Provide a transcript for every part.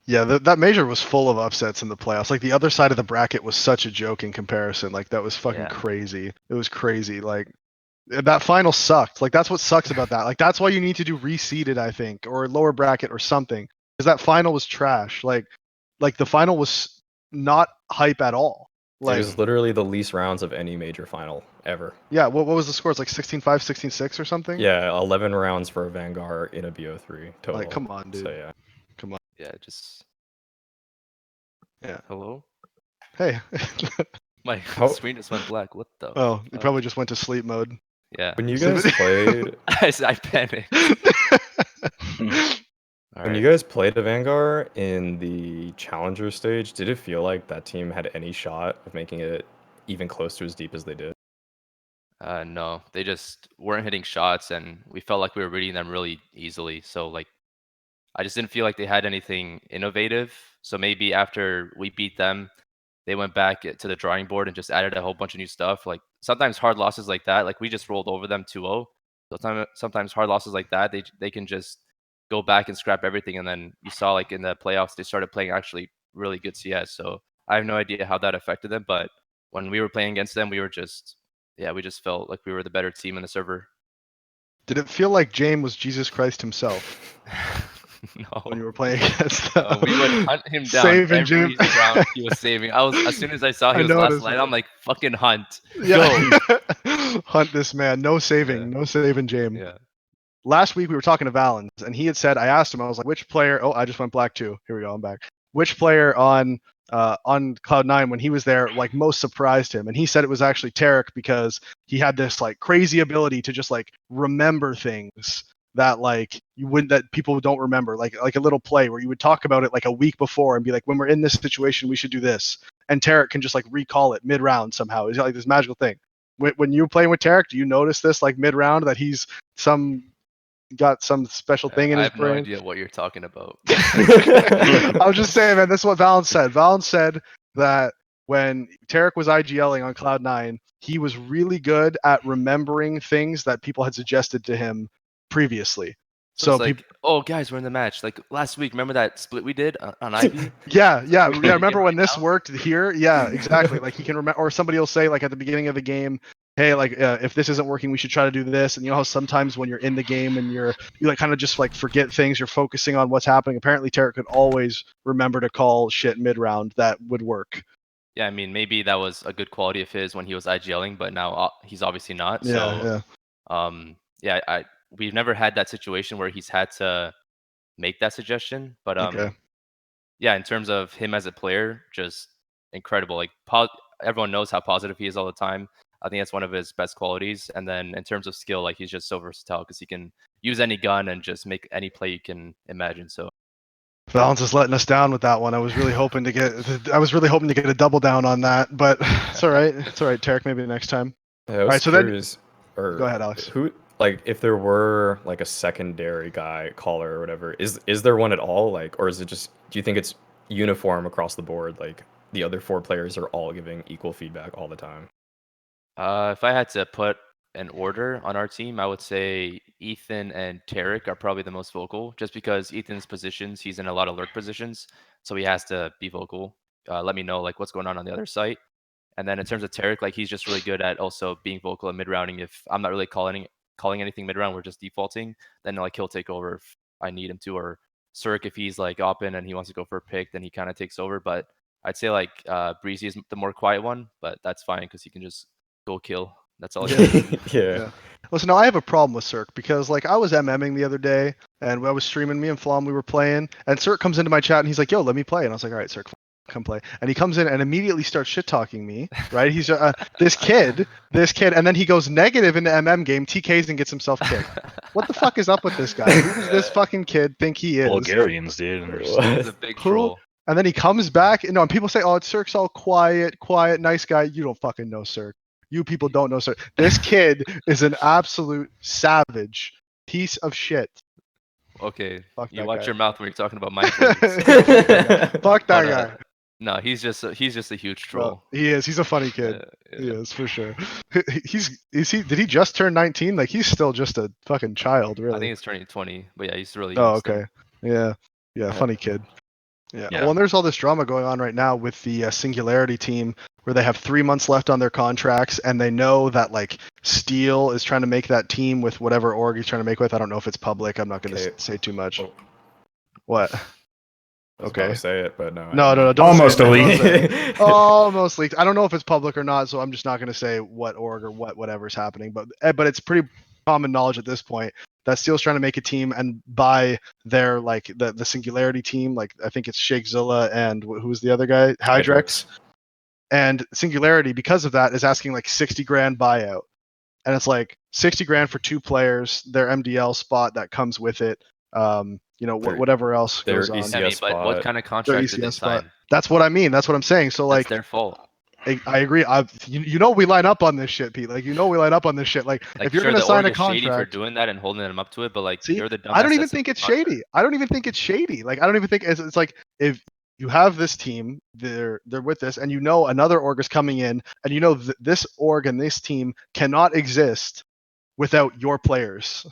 Yeah, that major was full of upsets in the playoffs. Like the other side of the bracket was such a joke in comparison. Like that was fucking Yeah. crazy. It was crazy. Like that final sucked. Like that's what sucks about that. Like that's why you need to do reseeded, I think, or lower bracket or something, because that final was trash. Like the final was not hype at all. It Like was literally the least rounds of any major final ever. yeah, what was the score? It's like 16-5, 16-6 or something. Yeah, 11 rounds for a Vanguard in a BO3 total. Like come on, dude. So yeah. Come on. Yeah, just. Yeah. Hello? Hey. My How- screen just went black. What the? Oh, you fuck? probably just went to sleep mode. Yeah. When you guys played, I panicked. All when right. you guys played a Vanguard in the Challenger stage, did it feel like that team had any shot of making it even close to as deep as they did? No, they just weren't hitting shots, and we felt like we were reading them really easily. So like, I just didn't feel like they had anything innovative. So maybe after we beat them, they went back to the drawing board and just added a whole bunch of new stuff. Like sometimes hard losses like that, like we just rolled over them 2-0. Sometimes hard losses like that, they can just go back and scrap everything. And then you saw like in the playoffs, they started playing actually really good CS. So I have no idea how that affected them, but when we were playing against them, we just felt like we were the better team in the server. Did it feel like James was Jesus Christ himself No. when you were playing against them? We would hunt him down Saving every James. round he was saving. As soon as I saw he I was last noticed light, it. I'm like, fucking hunt. Yeah. Hunt this man. No saving. Yeah. No saving James. Yeah. Last week we were talking to Valens, and he had said, I asked him, I was like, which player? Oh, I just went black too. Here we go. I'm back. Which player on Cloud9 when he was there like most surprised him? And he said it was actually Tarek because he had this like crazy ability to just like remember things that like you wouldn't that people don't remember, like a little play where you would talk about it like a week before and be like, when we're in this situation, we should do this. And Tarek can just like recall it mid round somehow. It's like this magical thing. When you're playing with Tarek, do you notice this like mid round that he's got some special thing in I his have no brain? idea what you're talking about. I was just saying, man, this is what Valens said. Valens said that when Tarek was IGLing on Cloud9, he was really good at remembering things that people had suggested to him previously. So it's like, oh guys, we're in the match. Like last week, remember that split we did on Ivy? yeah. We can do it Remember when right this now? worked here? Yeah, exactly. Like he can remember, or somebody will say like at the beginning of the game, hey, like if this isn't working, we should try to do this. And you know how sometimes when you're in the game and you like kind of just like forget things, you're focusing on what's happening. Apparently, Tarek could always remember to call shit mid round that would work. Yeah, I mean, maybe that was a good quality of his when he was IGLing, but now he's obviously not. So, yeah, we've never had that situation where he's had to make that suggestion. But Okay. yeah, in terms of him as a player, just incredible. Like everyone knows how positive he is all the time. I think that's one of his best qualities. And then in terms of skill, like he's just so versatile because he can use any gun and just make any play you can imagine. So Valens is letting us down with that one. I was really hoping to get a double down on that, but it's all right. It's all right, Tarek. Maybe next time. Yeah, I was All right, so curious, go ahead, Alex. Who, like, if there were like a secondary guy, caller or whatever, is there one at all? Like, or is it just? Do you think it's uniform across the board? Like, the other four players are all giving equal feedback all the time. if I had to put an order on our team, I would say Ethan and Tarek are probably the most vocal, just because Ethan's positions, he's in a lot of lurk positions, so he has to be vocal. Let me know like what's going on the other site. And then in terms of Tarek, like he's just really good at also being vocal and mid rounding. If I'm not really calling anything mid round, we're just defaulting. Then like he'll take over if I need him to. Or Cirque, if he's like open and he wants to go for a pick, then he kind of takes over. But I'd say like Breezy is the more quiet one, but that's fine because he can just go kill. That's all. Yeah. Listen, now I have a problem with Cirque because like I was MMing the other day and I was streaming, me and Flom, we were playing, and Cirque comes into my chat and he's like, yo, let me play. And I was like, all right, Cirque, come play. And he comes in and immediately starts shit talking me, right? He's this kid, and then he goes negative in the MM game, TKs and gets himself kicked. What the fuck is up with this guy? Who does this fucking kid think he is? Bulgarians, dude. He's a big troll. And then he comes back, and people say, oh, Cirque's all quiet, nice guy. You don't fucking know Cirque. You people don't know Cirque. This kid is an absolute savage piece of shit. Okay, Fuck you that watch guy. your mouth when you're talking about my players. Fuck that But, guy. No, he's just a huge troll. No, he is. He's a funny kid. Yeah. He is for sure. Did he just turn 19? Like he's still just a fucking child, really. I think he's turning 20, but yeah, he's really Oh, young okay. still. Yeah. Funny kid. Yeah. Yeah. Well, and there's all this drama going on right now with the Singularity team, where they have 3 months left on their contracts, and they know that like Steel is trying to make that team with whatever org he's trying to make with. I don't know if it's public. I'm not going to Okay. say too much. Oh, What? I was about Okay. to say it, but no. No, don't Almost say it, a don't leak. say it. Almost leaked. I don't know if it's public or not, so I'm just not going to say what org or whatever's happening. But it's pretty common knowledge at this point that Steel's trying to make a team and buy their like the Singularity team. Like I think it's Shakezilla and who's the other guy? Hydrex. And Singularity, because of that, is asking like 60 grand buyout, and it's like 60 grand for 2 players, their MDL spot that comes with it. Whatever else their goes on. ECS I mean, but what spot. kind of Their contract did they ECS spot. sign? That's what I mean. That's what I'm saying. So That's like, their fault. I agree. We line up on this shit, Pete. Like, we line up on this shit. Like Like, if you're sure, gonna the sign org a is shady for contract, doing that and holding them up to it, but like, see, you're the dumbass. I don't even that think signed it's the contract. shady. I don't even think it's shady. Like, I don't even think it's like if you have this team, they're with this, and another org is coming in, and this org and this team cannot exist without your players.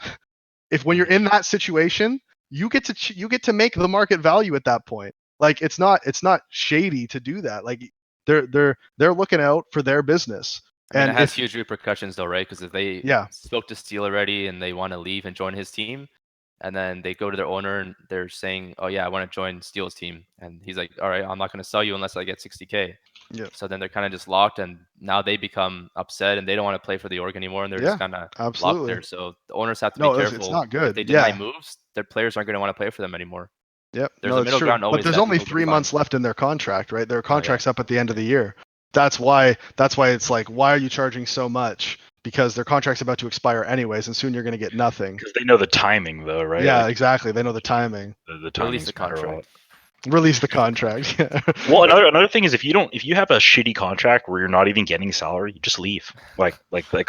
When you're in that situation, you get to make the market value at that point. Like it's not shady to do that. Like they're looking out for their business. I mean, And it has if huge repercussions though, right? Because if they Yeah. spoke to Steele already and they want to leave and join his team, and then they go to their owner and they're saying, "Oh yeah, I want to join Steele's team," and he's like, "All right, I'm not going to sell you unless I get 60K." Yeah. So then they're kind of just locked, and now they become upset and they don't want to play for the org anymore, and they're just kind of locked absolutely. there. So the owners have to No, be it's careful. not good. If they deny Yeah. moves, their players aren't going to want to play for them anymore. Yep. There's No, a it's middle true. ground But always there's that only people can 3 find. months left in their contract, right? Their contract's up at the end of the Okay. year. That's why it's like, why are you charging so much? Because their contract's about to expire anyways, and soon you're going to get nothing. Because they know the timing, though, right? Yeah, Like, exactly. They know the timing. the Release timings the matter a lot. contract. Release the contract. Yeah. Well, another thing is if you have a shitty contract where you're not even getting salary, you just leave. Like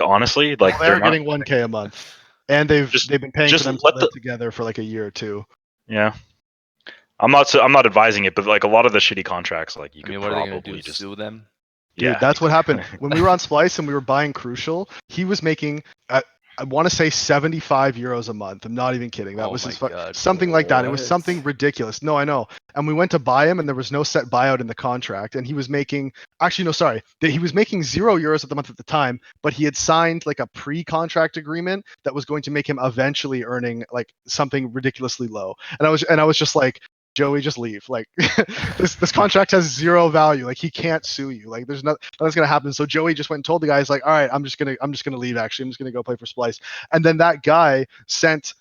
honestly, like Well, they're not getting 1K a month, and they've been paying for just them to let live together for like a year or two. Yeah. I'm not advising it, but like a lot of the shitty contracts, like you I could mean, what are they going to probably do? just Sue them? Dude, yeah. that's what happened when we were on Splice and we were buying Crucial. He was making, I want to say 75 euros a month. I'm not even kidding. That Oh was my his God. something like that. It was What? something ridiculous. No, I know. And we went to buy him, and there was no set buyout in the contract. And he was making, actually, no, sorry, he was making €0 at the month at the time, but he had signed like a pre-contract agreement that was going to make him eventually earning like something ridiculously low. And I was just like, Joey, just leave. Like this contract has zero value. Like he can't sue you. Like there's nothing's gonna happen. So Joey just went and told the guys like, all right, I'm just gonna leave. Actually, I'm just gonna go play for Splice. And then that guy sent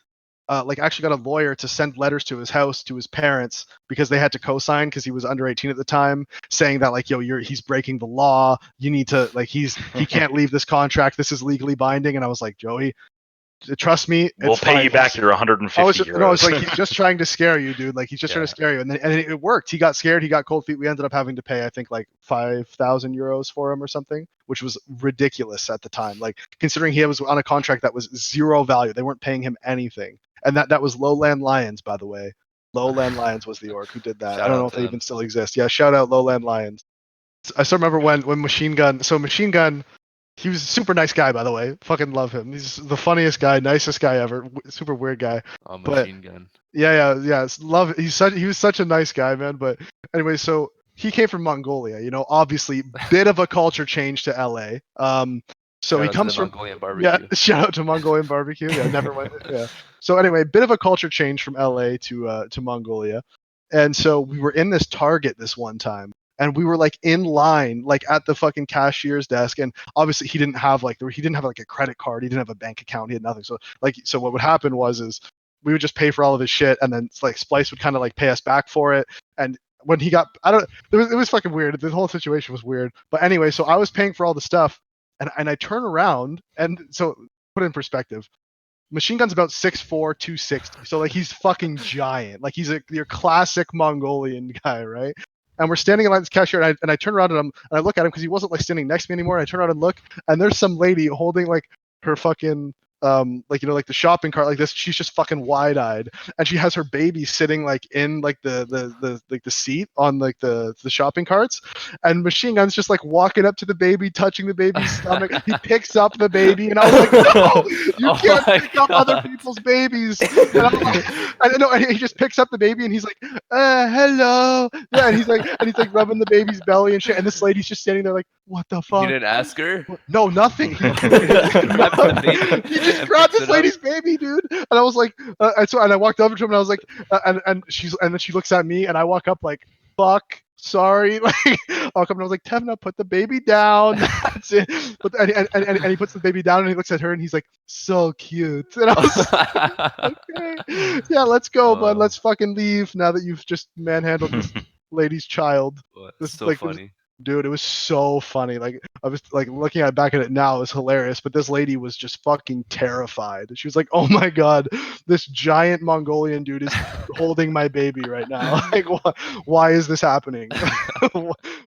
actually got a lawyer to send letters to his house to his parents because they had to co-sign because he was under 18 at the time, saying that like, yo, he's breaking the law. You need to like he can't leave this contract. This is legally binding. And I was like, Joey, trust me, we'll pay fine. you back your 150 I was euros. like, he's just trying to scare you, dude. Like he's just trying to scare you, and it worked. He got scared. He got cold feet. We ended up having to pay, I think, like 5,000 euros for him or something, which was ridiculous at the time. Like considering he was on a contract that was zero value, they weren't paying him anything, and that was Lowland Lions, by the way. Lowland Lions was the org who did that. Shout I don't out know if to they them. even still exist. Yeah, shout out Lowland Lions. I still remember when Machine Gun. So Machine Gun. He was a super nice guy, by the way. Fucking love him. He's the funniest guy, nicest guy ever. Super weird guy. Oh, But Machine Gun. yeah. Love. He was such a nice guy, man. But anyway, so he came from Mongolia. Obviously, bit of a culture change to LA. So Shout he out to comes the from Mongolian barbecue. yeah. Shout out to Mongolian barbecue. Yeah, never went. Yeah. So anyway, bit of a culture change from LA to Mongolia, and so we were in this Target this one time. And we were like in line, like at the fucking cashier's desk, and obviously he didn't have like a credit card, he didn't have a bank account, he had nothing. So what would happen is we would just pay for all of his shit, and then like Splice would kind of like pay us back for it. And when he got, it was fucking weird. The whole situation was weird. But anyway, so I was paying for all the stuff, and I turn around, and so put it in perspective. Machine Gun's about 6'4", 260. So like he's fucking giant. Like he's your classic Mongolian guy, right? And we're standing in line at this cashier, and I turn around and I look at him because he wasn't like standing next to me anymore. And I turn around and look, and there's some lady holding like her fucking like like the shopping cart like this. She's just fucking wide-eyed, and she has her baby sitting like in like the seat on like the shopping carts, and Machine Gun's just like walking up to the baby, touching the baby's stomach. He picks up the baby, and I was like, no, you Oh can't my pick up other God. people's babies. And I'm like, and he just picks up the baby, and he's like, hello, yeah, and he's like rubbing the baby's belly and shit, and this lady's just standing there like, what the You fuck? didn't ask her? No, nothing. He Grabbed the baby he just and grabbed picks this it up? lady's baby, dude. And I was like, and I walked over to him, and I was like, and then she looks at me, and I walk up like, fuck, sorry. Like, I'll come and I was like, Tevna, put the baby down. That's it. But and he puts the baby down, and he looks at her, and he's like, so cute. And I was like, okay, yeah, let's go, bud. Let's fucking leave now that you've just manhandled this lady's child. That's This so like funny. Dude, it was so funny. Like I was like looking back at it now, it was hilarious. But this lady was just fucking terrified. She was like, "Oh my god, this giant Mongolian dude is holding my baby right now. Like, why is this happening?"